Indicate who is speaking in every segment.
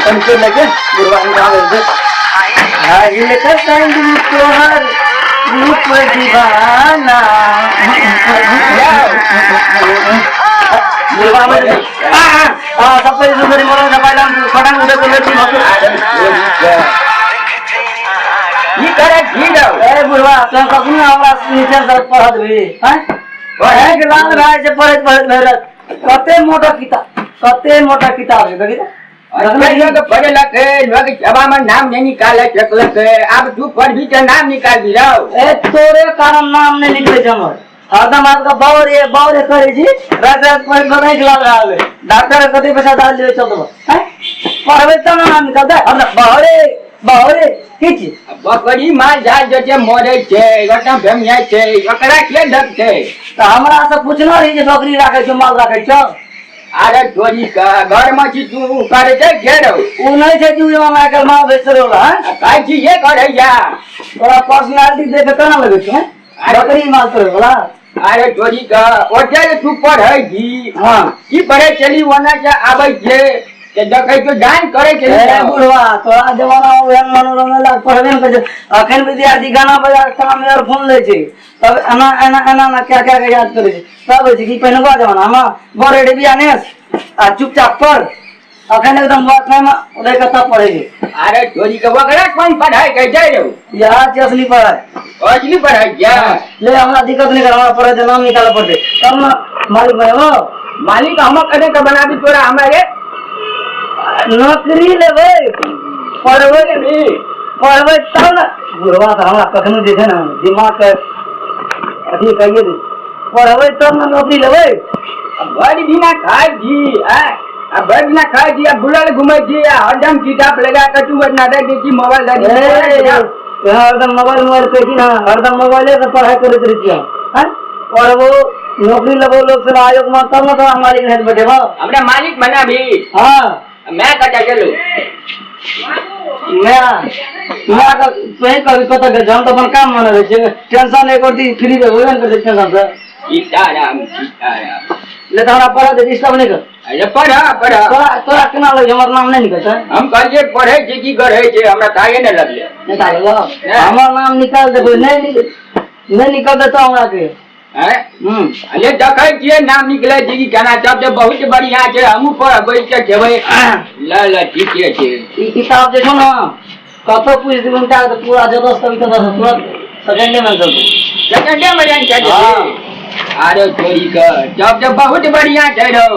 Speaker 1: कंचे लगे गुरबानी का बोलते हाय लेकर संग तोहर रूप दीवाना गुरबानी सबसे सुंदर मोर का पाइला खड़ांग उड़े बोले थी ये करे ठीक है ए बुढ़वा तो कखनी हमरा नीचे सर पढ़त भी हैं है के लांग राय से पढ़त मेहरत कते मोटा किताब है देखी
Speaker 2: अरे तो पढ़े लगे लोग जवाब में नाम नहीं निकाले चकलक अब तू पढ़ भी के नाम निकाल भी रहो
Speaker 1: ए तोरे कारण नाम नहीं निकले जमर हरदम आपका बावरे करे जी रात कोई नहीं खिला रहा है डॉक्टर कते पैसा डाल दे चल दो हैं पढ़वे त नाम निकाल दे बावरे किछ
Speaker 2: बकरी माल जाल जते मरे छे गटा भमिया छे ओकरा के डक छे
Speaker 1: त हमरा से पूछना रही जे बकरी राखे छ माल राखे छ
Speaker 2: अरे चोरी का घर में छी तू करे छे घेरो
Speaker 1: उ नहीं छे तू मामा के मां बेचरोला हैं
Speaker 2: काई छी ये करे या
Speaker 1: तोरा पर्सनालिटी देखे केना लगे छ बकरी माल तोरे वाला
Speaker 2: अरे चोरी का ओटे तू पढ़ै जी
Speaker 1: हां
Speaker 2: की पढ़े चली वना से आबै छे के देखै तो गान करे के
Speaker 1: ए बुढ़वा तोरा जमाना में मनोरंजन लाग पढ़बे न करे अखन विद्यार्थी गाना बजा काम में फोन ले छै तब एना ना क्या क्या याद करे छै तब छै कि पहिनवा जमाना में बड़े डिबिया ने आ चुपचाप पढ़ अखन एकदम बात में उदय कथा पढ़े छै
Speaker 2: अरे चोरी के वगैरह कौन पढ़ाई के जाय रे
Speaker 1: यार असली पढ़ाई
Speaker 2: क्या
Speaker 1: ले हमरा दिक्कत नहीं कर हमरा पढ़े नाम निकाल पड़ते तब ना मालिक में हो
Speaker 2: मालिक हम कदे के बना दी तोरा हमारे
Speaker 1: नौकरी लेबै पढ़बै तब ना बुढ़वा त हमरा कखनो जे छै ना दिमाग के अथी कहिए दे पढ़बै तब ना नौकरी लेबै
Speaker 2: बड़ी बिना खाए जी अब बड़ी बिना खाए जी अब बुलल घूमे जी हरदम किताब लगा के तू ना दे की मोबाइल दे
Speaker 1: हरदम मोबाइल पे की ना हरदम मोबाइले से पढ़ाई करत रही हैं पढ़बो नौकरी लेबो लोग से आयोग में तब ना तो मालिक नहीं बैठेबो
Speaker 2: हमरा मालिक बना भी
Speaker 1: हां
Speaker 2: मैं कटा चलो
Speaker 1: मैं का सही कभी पता के हम तो अपन काम माने रहे छे टेंशन एक और दी फ्री में होलन कर टेंशन से
Speaker 2: सीताराम
Speaker 1: ले तोरा पढ़ा दे डिस्टर्ब नहीं कर
Speaker 2: अरे पढ़ा
Speaker 1: तोरा केना लगे हमर नाम नहीं निकल छै
Speaker 2: हम कहलिए पढ़े छी की करे छै हमरा तागे न लगले
Speaker 1: नहीं तागे हमर नाम निकाल दे नहीं निकल दे तो हमरा के
Speaker 2: अरे देखै छियै नाम निकले छै की केना सब जे बहुत बढ़िया छै हमहु पढ़बै के जेबै ल ठीके छै
Speaker 1: ई किताब जे छ ना कतो पूछ दे उनका तो पूरा जबरदस्त कविता था तुरंत सेकंड में चल
Speaker 2: सेकंड में जान के अरे चोरी का जब बहुत बढ़िया छै रो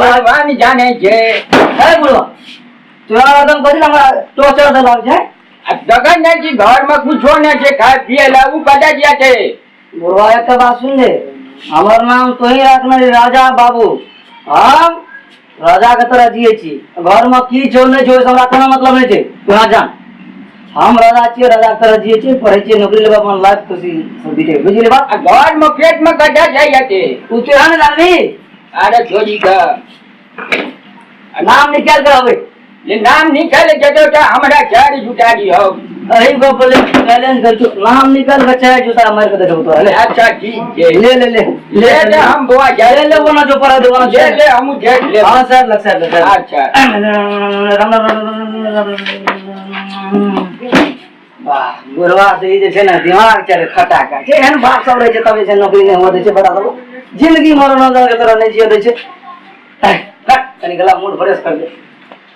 Speaker 2: भगवान जाने छै
Speaker 1: है बुढ़वा तोरा एकदम कथि हमरा टोचर दे लाग छै
Speaker 2: दगन नहीं कि घर में कुछो नहीं छै खाए पिए ला उ कदा दिया छै
Speaker 1: बुढ़वा एक बात सुन ले हमर नाम तो ही रखना राजा बाबू हम राजा के तरह जिए छी घर में की छो नहीं छो हमरा कोनो मतलब नहीं छै तोरा जान हम राजा छी राजा के तरह जिए छी पढ़े छी नौकरी लेबा अपन लाइफ खुशी बीते बुझले बात
Speaker 2: घर में पेट में गड्ढा जाइए छै
Speaker 1: तू तेरा न जानबी
Speaker 2: अरे छोरी का
Speaker 1: नाम निकाल कर आवे
Speaker 2: ये नाम निकाले जतो त हमरा चार जुटा दी हो
Speaker 1: अही को बोले बैलेंस कर तू नाम निकाल बच्चा है जूता मार के दे दो तो
Speaker 2: अच्छा ठीक है
Speaker 1: ले
Speaker 2: हम बुआ जा
Speaker 1: ले वो ना जो पड़ा दे वो
Speaker 2: ले हम देख ले
Speaker 1: हां सर लग सर
Speaker 2: अच्छा
Speaker 1: वाह गुरवा से जे छै ना दिमाग चले खटा का जे हन बाप सब रहे छै तबे से नौकरी नहीं हो दे छै बड़ा सब जिंदगी मरण के तरह नहीं जिए दे छै कनी गला मूड फ्रेश कर दे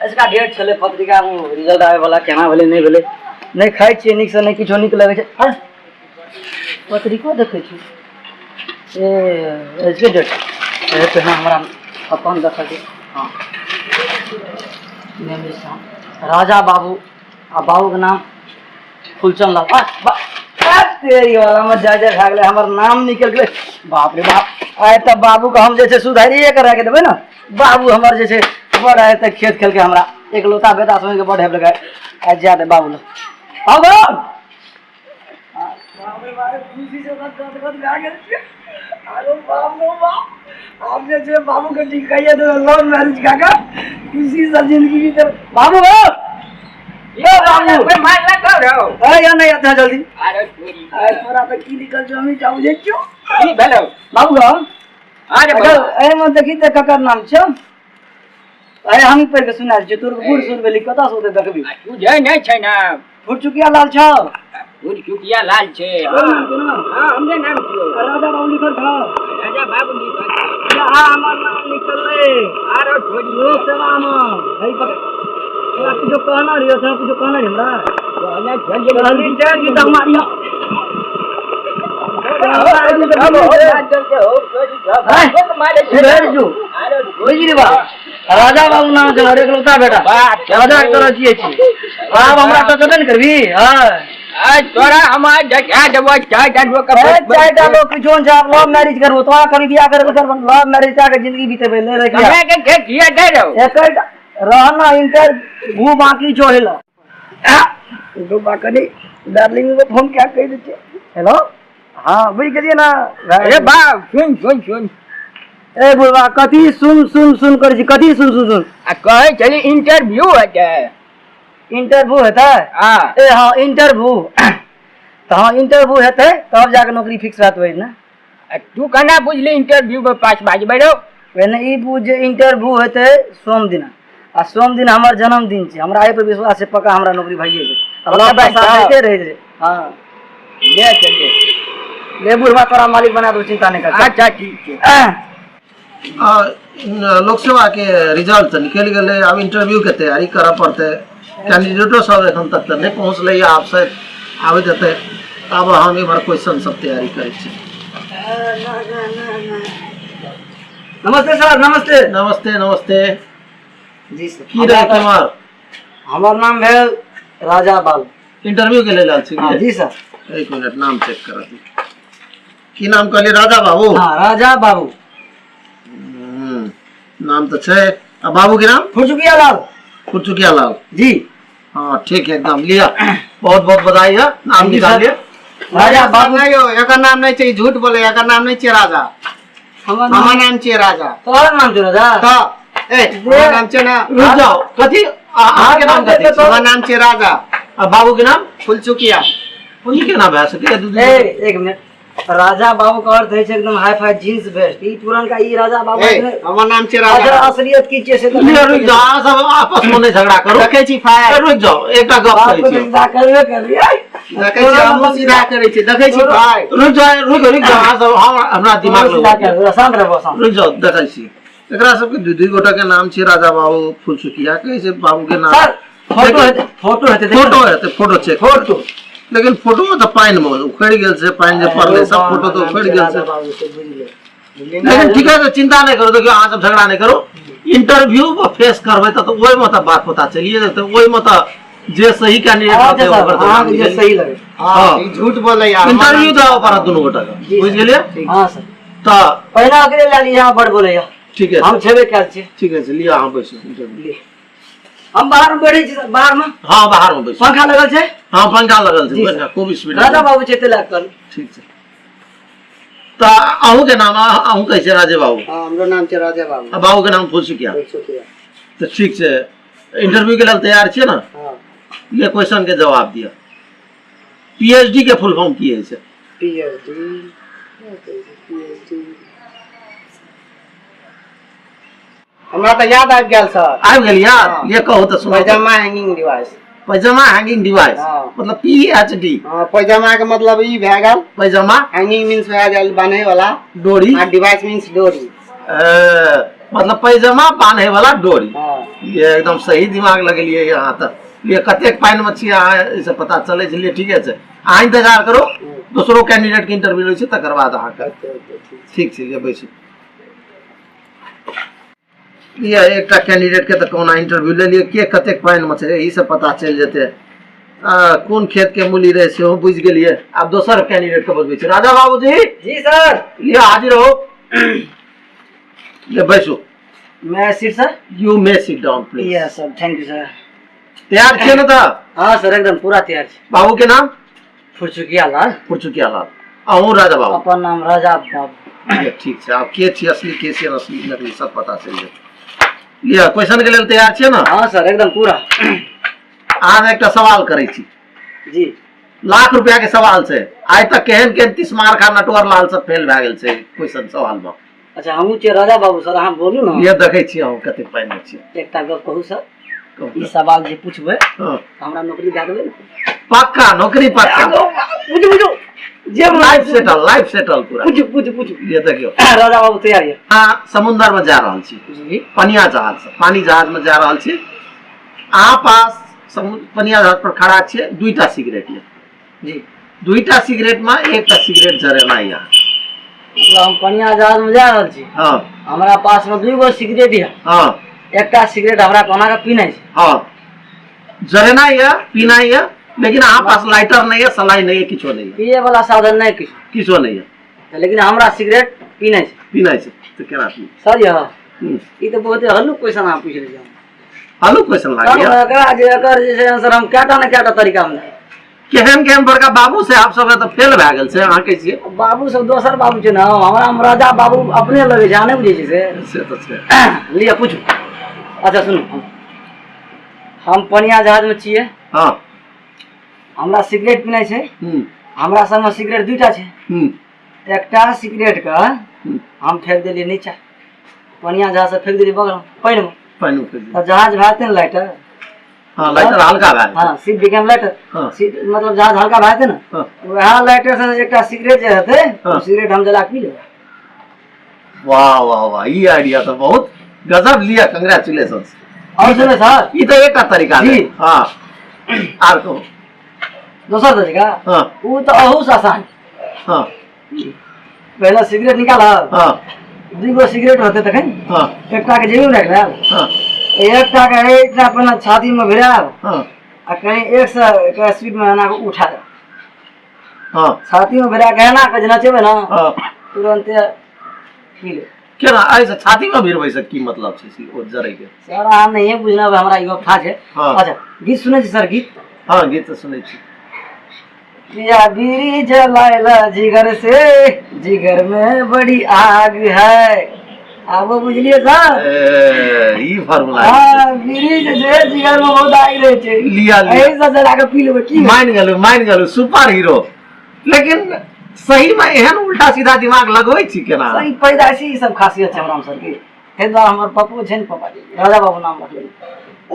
Speaker 1: इसका डेट चले पत्रिका में रिजल्ट आवे वाला केना भेले नहीं खाइ छी निक से नहीं किछो निक लगे छै हां पत्रिका देखे छी इसके डेट ए पे हमरा अपन देखा के हां राजा बाबू आ बाबू के नाम फुलचंद लाल तेरी वाला में जा भागले हमर नाम निकल गेले बाप रे बाप आए तब बाबू का हम जैसे सुधारिए कर के देबे ना बाबू हमर जैसे बड़ा है त खेत खेल के हमरा एक लोटा बेटा समझ के बड़ है लगा आ जा दे बाबू अब बाप रे बाप खुशी से गद आ गेल अरे बाप रे बाप आपने जे बाबू के ठीक कहिए तो लव मैरिज काका खुशी से जिंदगी बीते बाबू
Speaker 2: ये बाबू पे मार ना करो
Speaker 1: ए या नहीं आता जल्दी
Speaker 2: अरे छोरी
Speaker 1: ए तोरा पे की निकल जो हम जाऊ जे क्यों
Speaker 2: की भेलो
Speaker 1: बाबू रो
Speaker 2: अरे
Speaker 1: अगर ए मन देखी त ककर नाम छ अरे हम पे के सुना जे तोर बूढ़ सुन बेली कता सोते देखबी
Speaker 2: तू जे नहीं छै ना
Speaker 1: फुटचुकिया लाल छ
Speaker 2: फूल चुकिया लाल छे हां हमने नाम छियो
Speaker 1: राजा बाबू लिखल था
Speaker 2: राजा बाबू लिखल
Speaker 1: हां हमर नाम लिखल ले
Speaker 2: अरे छोरी
Speaker 1: लोक सेवा में भाई पकड़ तोरा कुछ कहना रियो था कुछ कहना हमरा
Speaker 2: कहना जल्दी
Speaker 1: जल्दी चल की दम मारिया राजा बाबू नाम छै हरेक लोटा बेटा राजा तोरा छियै छी आब हमरा तो जतन करबी हां
Speaker 2: आज तोरा हमार देखा देबो चाय डालो का
Speaker 1: चाय डालो कि जोन जा लव मैरिज करबो तो कभी बियाह करबो कर लव मैरिज का जिंदगी बीतेबे ले रे
Speaker 2: के किया दे रहो
Speaker 1: एक रहना इंटर भू बाकी जो हेला दो बाकनी डार्लिंग को फोन क्या कह देते हेलो हां बुझ गेलिए ना
Speaker 2: अरे बाप सुन सुन सुन
Speaker 1: ए बुढ़वा कथी सुन सुन सुन कर छी कथी सुन सुन सुन
Speaker 2: आ कहे चली इंटरव्यू है
Speaker 1: इंटरव्यू हेतै
Speaker 2: हां
Speaker 1: ए हां इंटरव्यू तो हां इंटरव्यू हेतै तब जाके नौकरी फिक्स रहत होई ना
Speaker 2: तू कना बुझली इंटरव्यू में पास बाजबै रो
Speaker 1: वेने ई बुझ जे इंटरव्यू हेतै सोम दिन आ सोम दिन हमर जन्मदिन छै हमरा एहि पर विश्वास छै पक्का हमरा नौकरी भइए जेतै अब पैसा देते रह जे हां
Speaker 2: ले चल
Speaker 1: ले बुढ़वा तोरा मालिक बना दो चिंता नहीं कर
Speaker 2: अच्छा ठीक है
Speaker 3: लोक सेवा के रिजल्ट निकल गए अब इंटरव्यू के तैयारी करऽ पड़ते कैंडिडेटो सब एखन तक तो नहीं पहुँचल आपसे आबे देते अब हम इमहर क्वेश्चन सब तैयारी करे छी
Speaker 1: नमस्ते सर नमस्ते
Speaker 3: नमस्ते नमस्ते
Speaker 1: जी सर
Speaker 3: की रहे तुम्हार
Speaker 1: हमर नाम भेल राजा बाबू
Speaker 3: इंटरव्यू के लेल आल छी
Speaker 1: हाँ जी सर
Speaker 3: एक मिनट नाम चेक कर दी की नाम कहलिए राजा बाबू
Speaker 1: हाँ राजा बाबू
Speaker 3: नाम तो छे अब बाबू के नाम
Speaker 1: फुचुकिया लाल
Speaker 3: फुचुकिया लाल
Speaker 1: जी
Speaker 3: हाँ ठीक है एकदम लिया बहुत बहुत बधाई है नाम निकाल लिया
Speaker 1: राजा बाबू
Speaker 4: नहीं हो एकर नाम नहीं चाहिए झूठ बोले एकर नाम नहीं चाहिए राजा हमार नाम चाहिए राजा
Speaker 1: तोहर नाम छै राजा
Speaker 4: तो ए हमार नाम चाहिए ना
Speaker 3: रुक जाओ कथी आपके नाम कथी छै?
Speaker 4: हमार नाम चाहिए राजा
Speaker 3: अब बाबू के नाम
Speaker 4: फुलचुकिया
Speaker 3: उन्हीं के नाम है सके दूध
Speaker 1: ए एक मिनट राजा बाबू का अर्थ है एकदम हाई फाई जींस वेस्ट ई पुरानका ई राजा बाबू
Speaker 4: ए
Speaker 1: ने
Speaker 4: हमार नाम चाहिए
Speaker 1: अगर
Speaker 4: राजा
Speaker 1: असलियत की छै से तो
Speaker 3: लिया रुक जाओ अहाँ सब आपस में नहीं झगड़ा करो
Speaker 4: देखे छी फायर
Speaker 3: रुक जाओ एकटा गप
Speaker 1: बात
Speaker 3: कहै
Speaker 1: को
Speaker 3: छी
Speaker 1: सीधा करबे करिए
Speaker 4: देखे छी हम सीधा करे छी देखे छी फायर
Speaker 3: रुक जाओ अहाँ सब हमरा दिमाग
Speaker 1: सीधा
Speaker 3: लगा
Speaker 1: कर शांत रहो शांत
Speaker 3: रुक जाओ देखै छी एकरा सबके दू गोटा के नाम छै राजा बाबू फुलचुकिया कहै छै बाबू के नाम
Speaker 1: सर फोटो हेतै
Speaker 3: फोटो चेक फोटो लेकिन फोटो में तो पानी में उखड़ गेल से पानी जे पड़ले सब फोटो तो उखड़ गेल से
Speaker 1: बाबू से बुझले
Speaker 3: लेकिन ठीक है तो चिंता नहीं करो देखियो अहाँ सब झगड़ा नहीं करो इंटरव्यू में फेस करबै तो ओइ में तो बात पता चलिए जेतै ओइ में तो जे सही कैंडिडेट रहतै ओकर तो
Speaker 1: हां जे सही लगे
Speaker 4: हां ई झूठ बोले यार
Speaker 3: इंटरव्यू दो पर दोनों गोटा का बुझ गेलिए
Speaker 1: हां सर
Speaker 3: तो
Speaker 1: पहिना अकेले ला ली यहां बड़ बोले या
Speaker 3: ठीक है
Speaker 1: हम छेबे कैल छी
Speaker 3: ठीक है लिया अहाँ बैसो इंटरव्यू
Speaker 1: हम बाहर में बैठे छी बाहर में
Speaker 3: हाँ बाहर में बैसो
Speaker 1: पंखा लगल छै
Speaker 3: हाँ पंखा लगल
Speaker 1: जी
Speaker 3: छै
Speaker 1: सर।
Speaker 3: खूब स्पीड
Speaker 1: राजा बाबू छै ते लागल
Speaker 3: ठीक है तो अहूँ के नाम अहूँ कैसे राजे बाबू
Speaker 4: हां हमरो नाम चाहिए राजा बाबू
Speaker 3: बाबू के नाम फुलचुकिया
Speaker 4: शुक्रिया
Speaker 3: तो ठीक है इंटरव्यू के लिए तैयार छे ना
Speaker 4: हां
Speaker 3: ये क्वेश्चन के जवाब दिया पीएचडी के फुल फॉर्म की है
Speaker 4: पीएचडी हमरा तो याद आबि गेल सर
Speaker 3: आबि गेल याद
Speaker 4: हाँ।
Speaker 3: ये कहो तो सुनो
Speaker 4: पैजामा हैंगिंग डिवाइस
Speaker 3: पैजामा हैंगिंग डिवाइस
Speaker 4: हाँ।
Speaker 3: मतलब पीएचडी
Speaker 4: हां पैजामा के मतलब ई भए गेल
Speaker 3: पैजामा
Speaker 4: हैंगिंग मींस भए गेल बांधे वाला
Speaker 3: डोरी
Speaker 4: आ डिवाइस मींस डोरी
Speaker 3: मतलब पैजामा बांधे वाला डोरी
Speaker 4: हां
Speaker 3: ये एकदम सही दिमाग लगेलिए यहाँ तक ये कतेक पाइन में छियै अहाँ इसे पता चले चलिए ठीक है अहाँ इंतजार करो दूसरो कैंडिडेट के इंटरव्यू लै छै तकर बाद अहाँके ठीक छै ये बैसू ये एकटा कैंडिडेट के तो कोना इंटरव्यू ले लिए के कतेक पाइन में छै ई से पता चल जेते कोन खेत के मूली रहे से बुझ गेलिए आब दोसर कैंडिडेट के बतबै छी राजा बाबू
Speaker 1: जी सर
Speaker 3: ये हाजिर हो ले बैसो
Speaker 1: मैं sit sir
Speaker 3: you may sit down please
Speaker 1: yes sir thank you sir
Speaker 3: तैयार छियै ना तऽ
Speaker 1: हां सर एकदम पूरा तैयार छै
Speaker 3: बाबू के नाम
Speaker 1: फुचुकिया लाल
Speaker 3: फुचुकिया लाल अहूँ राजा बाबू
Speaker 1: अपन नाम राजा बाबू
Speaker 3: ये ठीक छै आब के छी असली के छी असली नकली सब पता चल जेतै लिया क्वेश्चन के लेल तैयार छियै ना
Speaker 1: हां सर एकदम पूरा
Speaker 3: आज एक सवाल करे छी
Speaker 1: जी
Speaker 3: लाख रुपया के सवाल से आइ तक केहन केहन तिस्मार खा नटवर लाल सब फेल भए गेल छै क्वेश्चन सवाल में
Speaker 1: अच्छा हमहूँ छियै राजा बाबू सर अहाँ बोलू ने
Speaker 3: ये देखे छी हम कते पाइन में छी
Speaker 1: एकटा गप कहू सर ई सवाल जे पूछबै
Speaker 3: हाँ।
Speaker 1: तऽ हमरा नौकरी दए देबै ने?
Speaker 3: पक्का नौकरी पक्का
Speaker 1: पूछू पूछू जे
Speaker 3: लाइफ सेटल पूरा
Speaker 1: पूछू पूछू पूछू
Speaker 3: ये देखियो
Speaker 1: राजा बाबू तैयार यऽ
Speaker 3: हाँ समुद्र में जा रहल छी
Speaker 1: जी
Speaker 3: पनिया जहाज से पानी जहाज में जा रहल छी अहाँ पास समुद्र पनिया जहाज पर खड़ा छियै दुईटा सिगरेट ये
Speaker 1: जी
Speaker 3: दुईटा सिगरेट में एकटा सिगरेट जरेना है
Speaker 1: मतलब हम पनिया जहाज में जा रहल छी
Speaker 3: हाँ
Speaker 1: हमरा पास में 2 गो सिगरेट है
Speaker 3: हाँ
Speaker 1: एकटा सिगरेट हमरा कोना के पीना है
Speaker 3: हाँ जरेना है पीना है लेकिन अहाँ पास लाइटर नहीं है सलाई नहीं है किछो नहीं है
Speaker 1: पिए वाला साधन नहीं किछु
Speaker 3: किछो नहीं है
Speaker 1: लेकिन हमरा सिगरेट पीना है
Speaker 3: पीना है तो केना पी
Speaker 1: सर यह ई तो बहुत हल्लुक क्वेश्चन अहाँ पूछ लेलियै
Speaker 3: हल्लुक क्वेश्चन लागे
Speaker 1: एकरा जे एकर जे छै आंसर हम केटा ने केटा तरीका में
Speaker 3: केहन केहन बड़का बाबू से आप सब तो फेल भए गेल छै अहाँ कहै छियै
Speaker 1: बाबू सब दोसर बाबू छै ने हमरा में राजा बाबू अपने लगे छै अहाँ नहि बुझै छियै
Speaker 3: से तो छै
Speaker 1: से लिअ पूछू अच्छा सुनू हम पनिया जहाज में छियै
Speaker 3: हाँ
Speaker 1: हमरा सिगरेट पीनाइ छै
Speaker 3: हम्म
Speaker 1: हमरा संग में सिगरेट 2टा छै एकटा सिगरेट के हम फेंक देलियै नीचा पनिया जहाज से फेंक देलियै बगल में पानि में
Speaker 3: पानी में फेंक
Speaker 1: तो जहाज भागते ने लाइटर
Speaker 3: हाँ लाइटर हल्का भए
Speaker 1: हाँ सीट बिकेम लाइटर
Speaker 3: हाँ।
Speaker 1: सीट मतलब जहाज हल्का भागते ना
Speaker 3: हाँ।
Speaker 1: वह लाइटर से एकटा सिगरेट जे रहते
Speaker 3: हाँ।
Speaker 1: सिगरेट हम जला के पी लेबै
Speaker 3: वाह वाह वाह ये आइडिया तो बहुत गजब लिया कंग्रेचुलेशन
Speaker 1: और सुनो सर
Speaker 3: ये तो एक तरीका
Speaker 1: जी।
Speaker 3: है हाँ आर कहो
Speaker 1: दोसर तरीका
Speaker 3: हाँ
Speaker 1: वो तो अहू से आसान
Speaker 3: हाँ
Speaker 1: पहले सिगरेट निकालब
Speaker 3: हाँ
Speaker 1: 2 गो सिगरेट रहते तखन
Speaker 3: हाँ
Speaker 1: एकटा के जेबी में रख लेब
Speaker 3: हाँ
Speaker 1: एकटा के एकटा अपना छाती में भिड़ाब
Speaker 3: हाँ
Speaker 1: आ कहीं 100 के स्पीड में एना के उठा देब
Speaker 3: हाँ
Speaker 1: छाती में भिड़ा के एना के जेना चेबै ना
Speaker 3: हाँ
Speaker 1: तुरंते पी ले
Speaker 3: केना ऐसे छाती में भिड़बै से की मतलब छै ओ जरै के
Speaker 1: सर अहाँ नहीं बुझना हमरा ई गप था छै
Speaker 3: हाँ।
Speaker 1: अच्छा गीत सुनै छी सर गीत
Speaker 3: हाँ गीत तो सुनै छी
Speaker 1: पिया बीड़ी जलाइला जिगर से जिगर में बड़ी आग है अब वो बुझलिए सर
Speaker 3: ई फार्मूला
Speaker 1: हाँ बीड़ी जे छै जिगर में बहुत आग रहे छै
Speaker 3: लिया लिया
Speaker 1: एही सब जला के पी लेबै की
Speaker 3: मान गेलू सुपर हीरो लेकिन सही में एहन उल्टा सीधा दिमाग लगबै छी केना
Speaker 1: सही पैदाइशी ई सब खासियत छै हमरा सर के ताहि दुआरे हमर पप्पो छै ने पापा जी राजा बाबू नाम रखले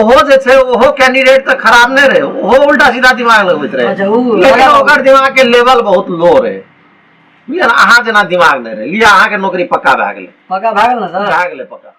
Speaker 3: ओहो जे छै ओहो कैंडिडेट तऽ खराब नहि रहे ओहो उल्टा सीधा दिमाग लगबैत रहे
Speaker 1: अच्छा, उ
Speaker 3: लेकिन
Speaker 1: राजा बाबू-
Speaker 3: ओकर दिमाग के लेवल बहुत लो रहे बुझलियै ने अहाँ जेना दिमाग नहि रहे लिया अहाँ के नौकरी पक्का भए गेलै
Speaker 1: पक्का भए गेल ने सर
Speaker 3: भए गेलै पक्का